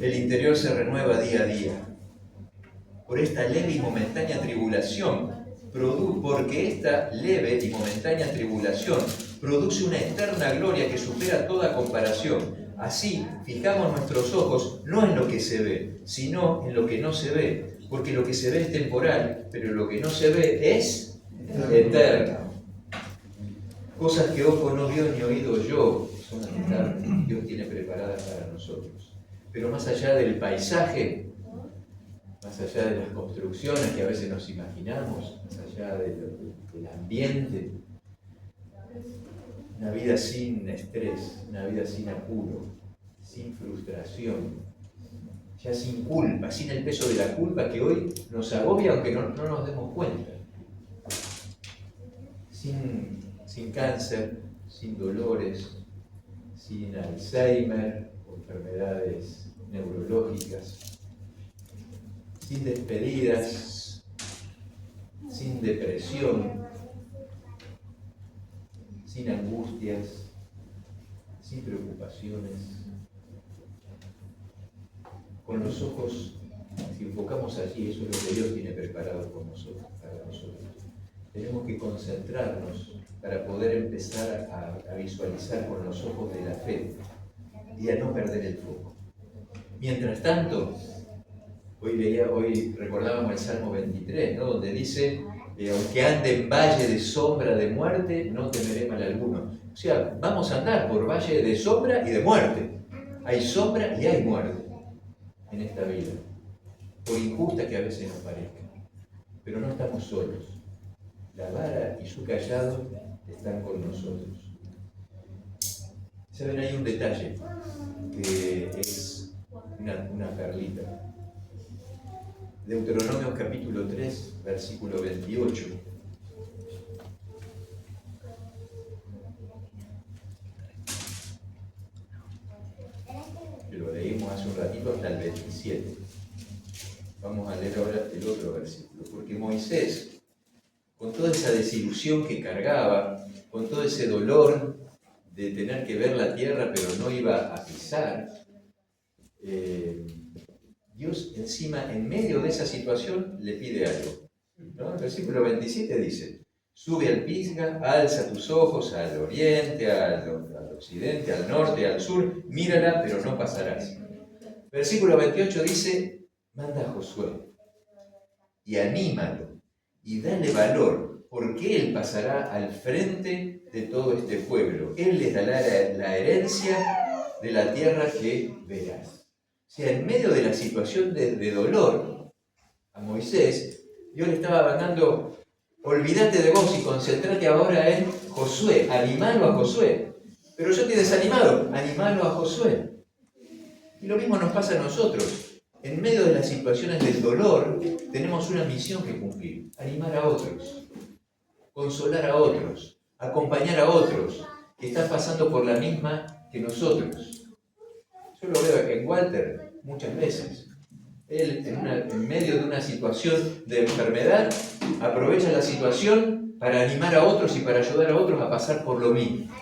El interior se renueva día a día. Por esta leve y momentánea tribulación, porque esta leve y momentánea tribulación produce una eterna gloria que supera toda comparación. Así, fijamos nuestros ojos no en lo que se ve, sino en lo que no se ve. Porque lo que se ve es temporal, pero lo que no se ve es eterno. Cosas que ojo no vio ni oído yo son las que Dios tiene preparadas para nosotros. Pero más allá del paisaje, más allá de las construcciones que a veces nos imaginamos, más allá del ambiente, una vida sin estrés, una vida sin apuro, sin frustración, ya sin culpa, sin el peso de la culpa que hoy nos agobia aunque no nos demos cuenta. Sin cáncer, sin dolores, sin Alzheimer o enfermedades neurológicas, sin despedidas, sin depresión, sin angustias, sin preocupaciones. Con los ojos, si enfocamos allí, eso es lo que Dios tiene preparado para nosotros. Tenemos que concentrarnos para poder empezar a visualizar con los ojos de la fe y a no perder el foco. Mientras tanto, hoy recordábamos el Salmo 23, ¿no? Donde dice: aunque ande en valle de sombra de muerte, no temeré mal alguno. O sea, vamos a andar por valle de sombra y de muerte. Hay sombra y hay muerte en esta vida, por injusta que a veces nos parezca. Pero no estamos solos. La vara y su callado están con nosotros. Saben, hay un detalle que es una perlita. Deuteronomio capítulo 3, versículo 28. Que lo leímos hace un ratito hasta el 27. Vamos a leer ahora el otro versículo. Porque Moisés, con toda esa desilusión que cargaba, con todo ese dolor de tener que ver la tierra pero no iba a pisar, Dios encima, en medio de esa situación, le pide algo, ¿no? El versículo 27 dice: sube al Pisga, alza tus ojos al oriente, al occidente, al norte, al sur, mírala, pero no pasarás. Versículo 28 dice: manda a Josué y anímalo y dale valor, porque él pasará al frente de todo este pueblo. Él les dará la herencia de la tierra que verás. O sea, en medio de la situación de dolor, a Moisés, Dios le estaba mandando: olvídate de vos y concéntrate ahora en Josué, animalo a Josué. Pero yo te he desanimado, animalo a Josué. Y lo mismo nos pasa a nosotros. En medio de las situaciones del dolor, tenemos una misión que cumplir: animar a otros, consolar a otros, acompañar a otros que están pasando por la misma que nosotros. Yo lo veo en Walter muchas veces. Él, en medio de una situación de enfermedad, aprovecha la situación para animar a otros y para ayudar a otros a pasar por lo mismo.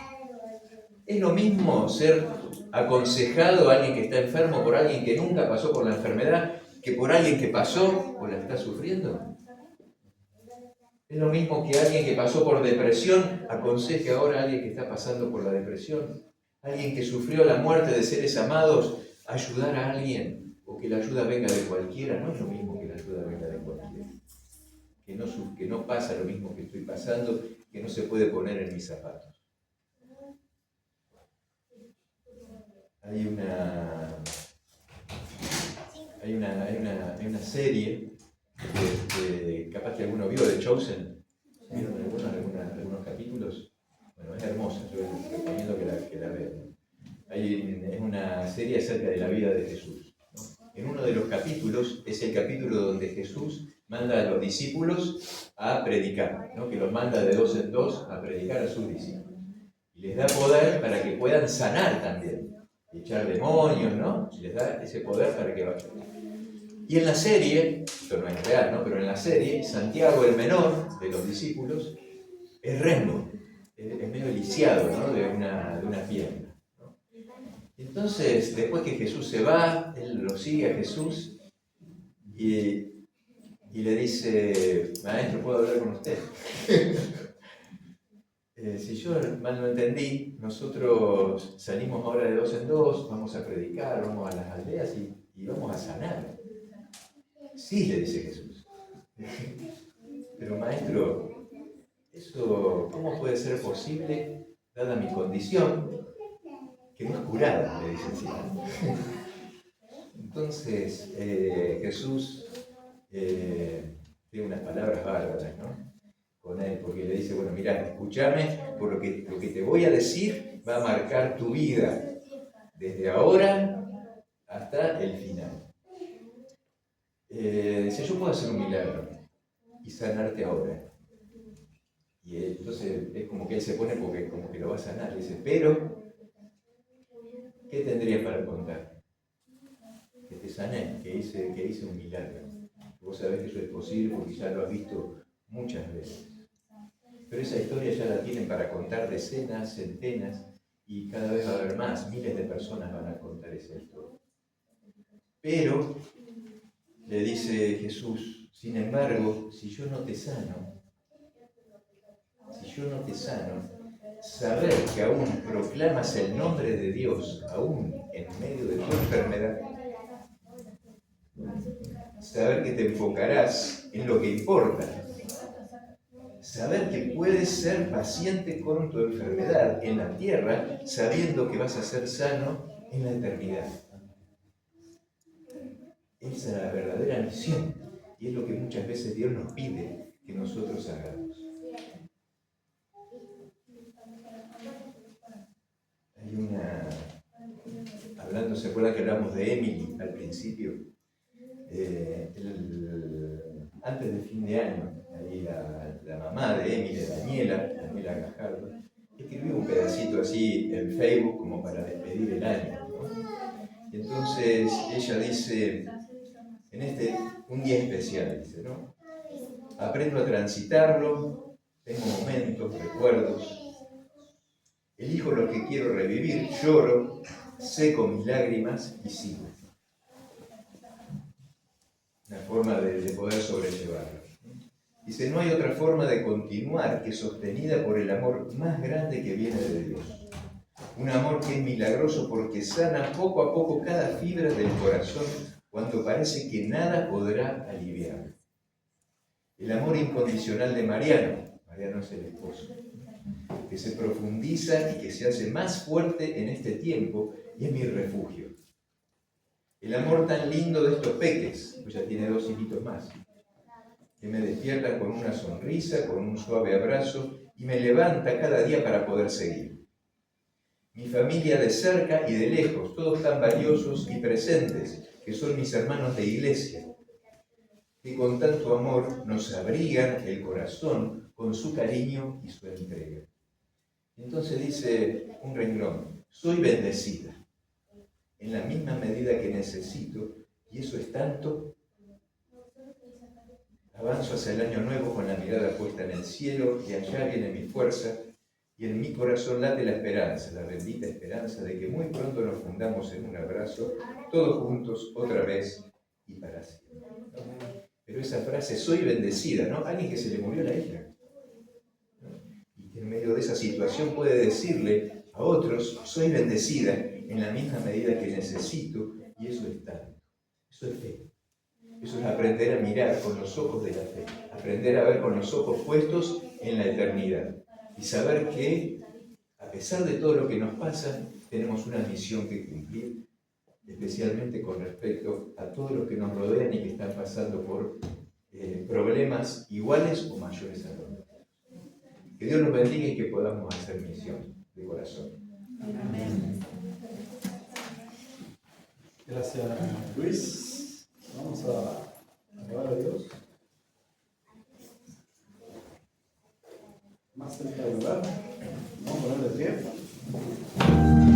Es lo mismo ser aconsejado a alguien que está enfermo por alguien que nunca pasó por la enfermedad que por alguien que pasó o la está sufriendo. Es lo mismo que alguien que pasó por depresión aconseje ahora a alguien que está pasando por la depresión. Alguien que sufrió la muerte de seres amados, ayudar a alguien, o que la ayuda venga de cualquiera, no es lo mismo que la ayuda venga de cualquiera. Que no pasa lo mismo que estoy pasando, que no se puede poner en mis zapatos. Hay una serie, capaz que alguno vio, de Chosen. ¿Vieron algunos capítulos? Bueno, es hermosa, yo les recomiendo que la vean. Es una serie acerca de la vida de Jesús, ¿no? En uno de los capítulos es el capítulo donde Jesús manda a los discípulos a predicar, ¿no? Que los manda de 2 en 2 a predicar a sus discípulos. Y les da poder para que puedan sanar también, echar demonios, ¿no? Y les da ese poder para que vayan. Y en la serie, esto no es real, ¿no? Pero en la serie, Santiago, el menor de los discípulos, es rengo, es medio lisiado, ¿no? de una pierna, ¿no? Entonces, después que Jesús se va, él lo sigue a Jesús y le dice: maestro, ¿puedo hablar con usted? Si yo mal no entendí, nosotros salimos ahora de 2 en 2, vamos a predicar, vamos a las aldeas y vamos a sanar. Sí, le dice Jesús. Pero maestro, ¿eso cómo puede ser posible dada mi condición, que no es curada?, le dice así. Entonces, Jesús tiene unas palabras bárbaras, ¿no? Con él, porque le dice: bueno, mira, escúchame, por lo que te voy a decir va a marcar tu vida desde ahora hasta el final. Dice: yo puedo hacer un milagro y sanarte ahora. Y entonces es como que él se pone porque como que lo va a sanar. Dice: pero, ¿qué tendría para contar? Que te sané, que hice un milagro. Vos sabés que eso es posible porque ya lo has visto muchas veces. Pero esa historia ya la tienen para contar decenas, centenas, y cada vez va a haber más, miles de personas van a contar esa historia. Pero, le dice Jesús: sin embargo, si yo no te sano, saber que aún proclamas el nombre de Dios, aún en medio de tu enfermedad, saber que te enfocarás en lo que importa Saber que puedes ser paciente con tu enfermedad en la tierra, sabiendo que vas a ser sano en la eternidad. Esa es la verdadera misión, y es lo que muchas veces Dios nos pide que nosotros hagamos. Hay hablando, ¿se acuerdan que hablamos de Emily al principio? Antes del fin de año, ahí la mamá de Emily, Daniela Gajardo, escribió un pedacito así en Facebook como para despedir el año, ¿no? Y entonces ella dice, un día especial, dice, ¿no? Aprendo a transitarlo, tengo momentos, recuerdos, elijo lo que quiero revivir, lloro, seco mis lágrimas y sigo. Una forma de poder sobrellevarlo. Dice, no hay otra forma de continuar que sostenida por el amor más grande que viene de Dios. Un amor que es milagroso porque sana poco a poco cada fibra del corazón cuando parece que nada podrá aliviarlo. El amor incondicional de Mariano es el esposo, que se profundiza y que se hace más fuerte en este tiempo y es mi refugio. El amor tan lindo de estos peques, pues ya tiene 2 hijitos más, que me despiertan con una sonrisa, con un suave abrazo y me levanta cada día para poder seguir. Mi familia de cerca y de lejos, todos tan valiosos y presentes, que son mis hermanos de iglesia, que con tanto amor nos abrigan el corazón con su cariño y su entrega. Entonces dice un renglón, soy bendecida en la misma medida que necesito, y eso es tanto. Avanzo hacia el año nuevo con la mirada puesta en el cielo, y allá viene mi fuerza, y en mi corazón late la esperanza, la bendita esperanza de que muy pronto nos fundamos en un abrazo, todos juntos, otra vez y para siempre. ¿No? Pero esa frase, soy bendecida, ¿no? Alguien que se le murió la hija, ¿no? Y que en medio de esa situación puede decirle a otros, soy bendecida en la misma medida que necesito, y eso es tanto. Eso es fe. Eso es aprender a mirar con los ojos de la fe, aprender a ver con los ojos puestos en la eternidad y saber que, a pesar de todo lo que nos pasa, tenemos una misión que cumplir, especialmente con respecto a todos los que nos rodean y que están pasando por problemas iguales o mayores a los nuestros. Que Dios nos bendiga y que podamos hacer misión de corazón. Amén. Gracias, Luis. Vamos a alabar a Dios. Más cerca del lugar. Vamos a poner de pie.